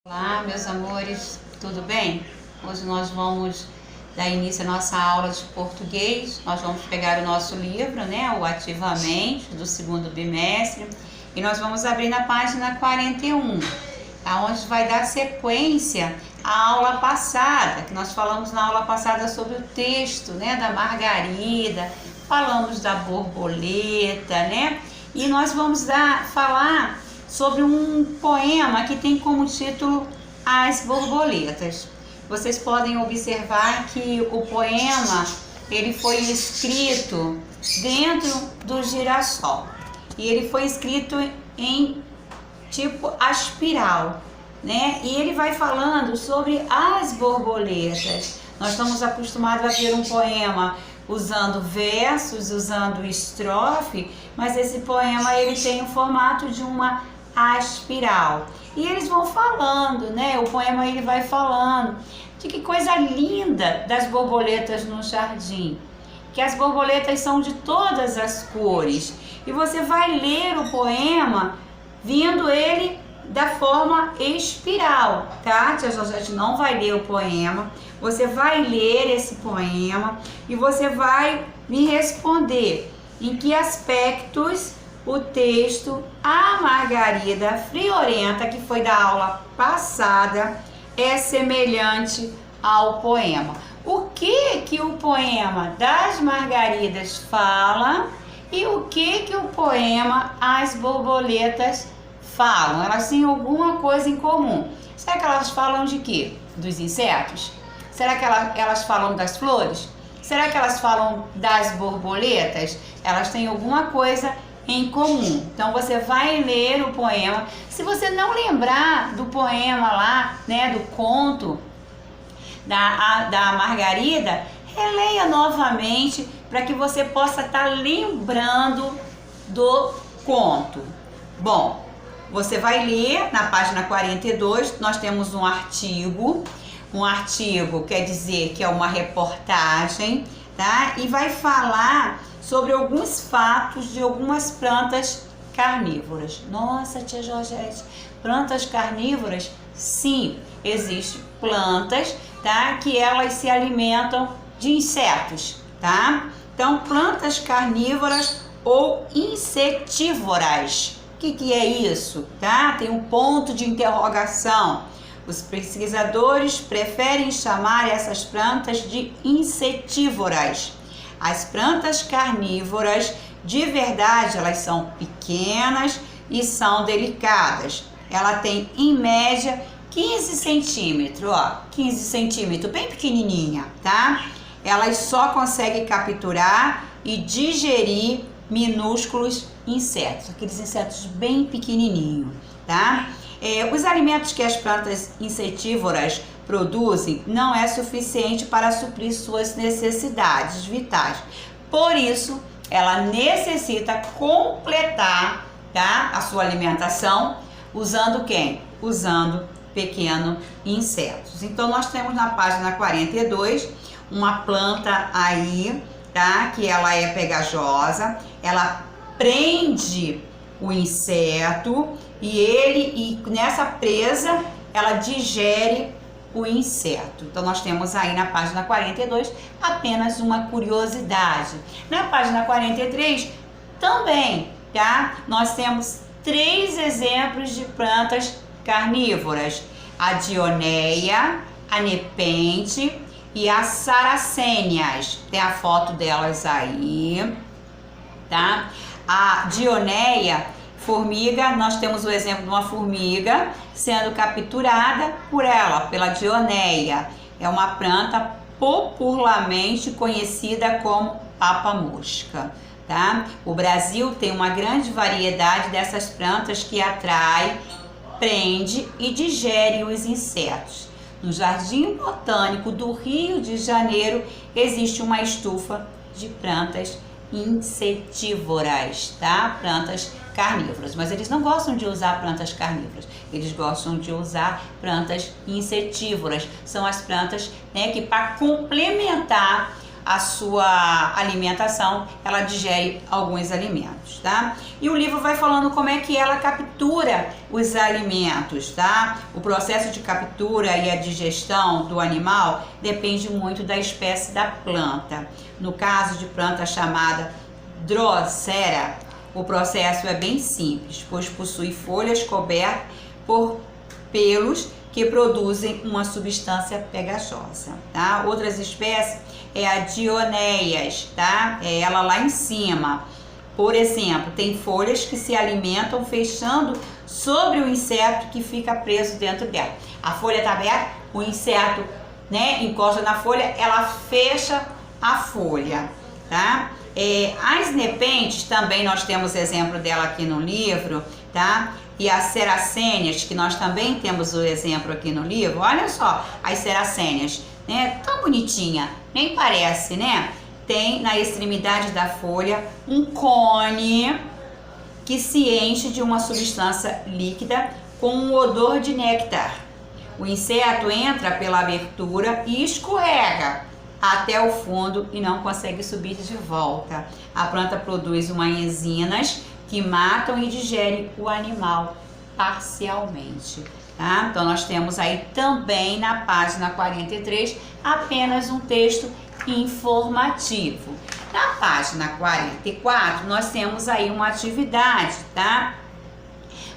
Olá, meus amores, tudo bem? Hoje nós vamos dar início à nossa aula de português. Nós vamos pegar o nosso livro, né, o Ativamente, do segundo bimestre, e nós vamos abrir na página 41, onde vai dar sequência à aula passada, que nós falamos na aula passada sobre o texto, né, da Margarida, falamos da borboleta, né, e nós vamos falar sobre um poema que tem como título As Borboletas. Vocês podem observar que o poema ele foi escrito dentro do girassol e ele foi escrito em tipo aspiral, né? E ele vai falando sobre as borboletas. Nós estamos acostumados a ver um poema usando versos, usando estrofe, mas esse poema ele tem o formato de uma aspiral. E eles vão falando, né? O poema ele vai falando de que coisa linda das borboletas no jardim, que as borboletas são de todas as cores. E você vai ler o poema vindo ele da forma espiral, tá? Tia Georgette não vai ler o poema, você vai ler esse poema e você vai me responder em que aspectos o texto A Margarida Friorenta, que foi da aula passada, é semelhante ao poema. O que o poema das Margaridas fala e o que o poema As Borboletas falam? Elas têm alguma coisa em comum. Será que elas falam de quê? Dos insetos? Será que elas falam das flores? Será que elas falam das borboletas? Elas têm alguma coisa em comum. Então você vai ler o poema. Se você não lembrar do poema lá, né, do conto da Margarida, releia novamente para que você possa estar lembrando do conto. Bom, você vai ler na página 42, nós temos um artigo. Um artigo quer dizer que é uma reportagem, tá? E vai falar sobre alguns fatos de algumas plantas carnívoras. Nossa, tia Georgette, plantas carnívoras? Sim, existem plantas, tá? Que elas se alimentam de insetos, tá? Então, plantas carnívoras ou insetívoras. O que é isso, tá? Tem um ponto de interrogação. Os pesquisadores preferem chamar essas plantas de insetívoras. As plantas carnívoras, de verdade, elas são pequenas e são delicadas. Ela tem, em média, 15 centímetros, ó, 15 centímetros, bem pequenininha, tá? Elas só conseguem capturar e digerir minúsculos insetos, aqueles insetos bem pequenininhos, tá? Os alimentos que as plantas insetívoras produzem não é suficiente para suprir suas necessidades vitais. Por isso, ela necessita completar, tá, a sua alimentação usando quem? Usando pequenos insetos. Então, nós temos na página 42 uma planta aí, tá, que ela é pegajosa, ela prende o inseto e nessa presa ela digere o inseto. Então nós temos aí na página 42 apenas uma curiosidade. Na página 43 também, tá? Nós temos 3 exemplos de plantas carnívoras: a dioneia, a nepente e as saracênias. Tem a foto delas aí, tá? A dioneia, formiga, nós temos o exemplo de uma formiga sendo capturada pela dioneia. É uma planta popularmente conhecida como papa-mosca, tá? O Brasil tem uma grande variedade dessas plantas que atrai, prende e digere os insetos. No Jardim Botânico do Rio de Janeiro existe uma estufa de plantas insetívoras, tá? Plantas carnívoras, mas eles não gostam de usar plantas carnívoras, eles gostam de usar plantas insetívoras. São as plantas, né, que para complementar a sua alimentação, ela digere alguns alimentos, tá? E o livro vai falando como é que ela captura os alimentos, tá? O processo de captura e a digestão do animal depende muito da espécie da planta. No caso de planta chamada Drosera, o processo é bem simples, pois possui folhas cobertas por pelos que produzem uma substância pegajosa, tá? Outras espécies é a Dioneias, tá? É ela lá em cima. Por exemplo, tem folhas que se alimentam fechando sobre o inseto que fica preso dentro dela. A folha está aberta, o inseto, né, encosta na folha, ela fecha a folha, tá? As nepentes, também nós temos exemplo dela aqui no livro, tá? E as seracênias, que nós também temos o exemplo aqui no livro. Olha só, as seracênias, né? Tão bonitinha, nem parece, né? Tem na extremidade da folha um cone que se enche de uma substância líquida com um odor de néctar. O inseto entra pela abertura e escorrega até o fundo e não consegue subir de volta. A planta produz umas enzimas que matam e digerem o animal parcialmente, tá? Então nós temos aí também na página 43 apenas um texto informativo. Na página 44 nós temos aí uma atividade, tá?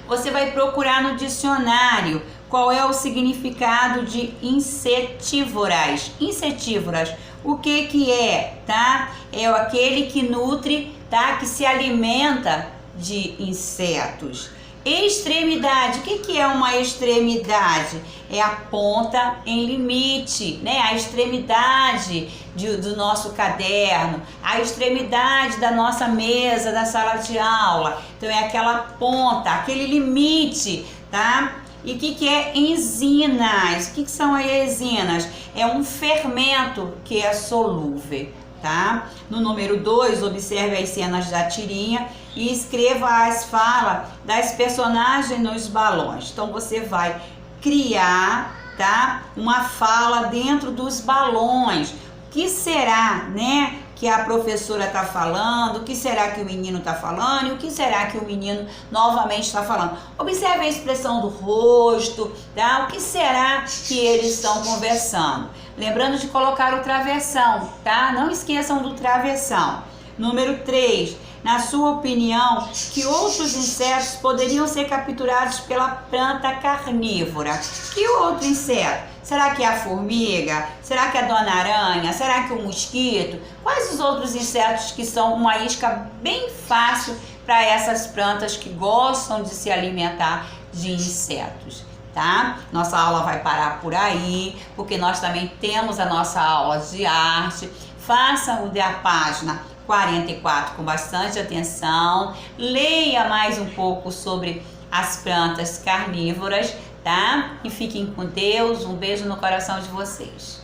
Você vai procurar no dicionário qual é o significado de insetívoras. Insetívoras, o que é, tá? É aquele que nutre, tá? Que se alimenta de insetos. Extremidade, o que é uma extremidade? É a ponta em limite, né? A extremidade do nosso caderno, a extremidade da nossa mesa, da sala de aula. Então é aquela ponta, aquele limite, tá? E o que é enzinas? O que são as enzinas? É um fermento que é solúvel, tá? No número 2, observe as cenas da tirinha e escreva as falas das personagens nos balões. Então você vai criar, tá, uma fala dentro dos balões. O que será, né, que a professora está falando? O que será que o menino está falando? E o que será que o menino novamente está falando? Observe a expressão do rosto, tá? O que será que eles estão conversando? Lembrando de colocar o travessão, tá? Não esqueçam do travessão. Número 3. Na sua opinião, que outros insetos poderiam ser capturados pela planta carnívora? Que outro inseto? Será que é a formiga? Será que é a dona aranha? Será que é o mosquito? Quais os outros insetos que são uma isca bem fácil para essas plantas que gostam de se alimentar de insetos? Tá? Nossa aula vai parar por aí, porque nós também temos a nossa aula de arte. Faça o da página 44 com bastante atenção, leia mais um pouco sobre as plantas carnívoras, tá? E fiquem com Deus, um beijo no coração de vocês.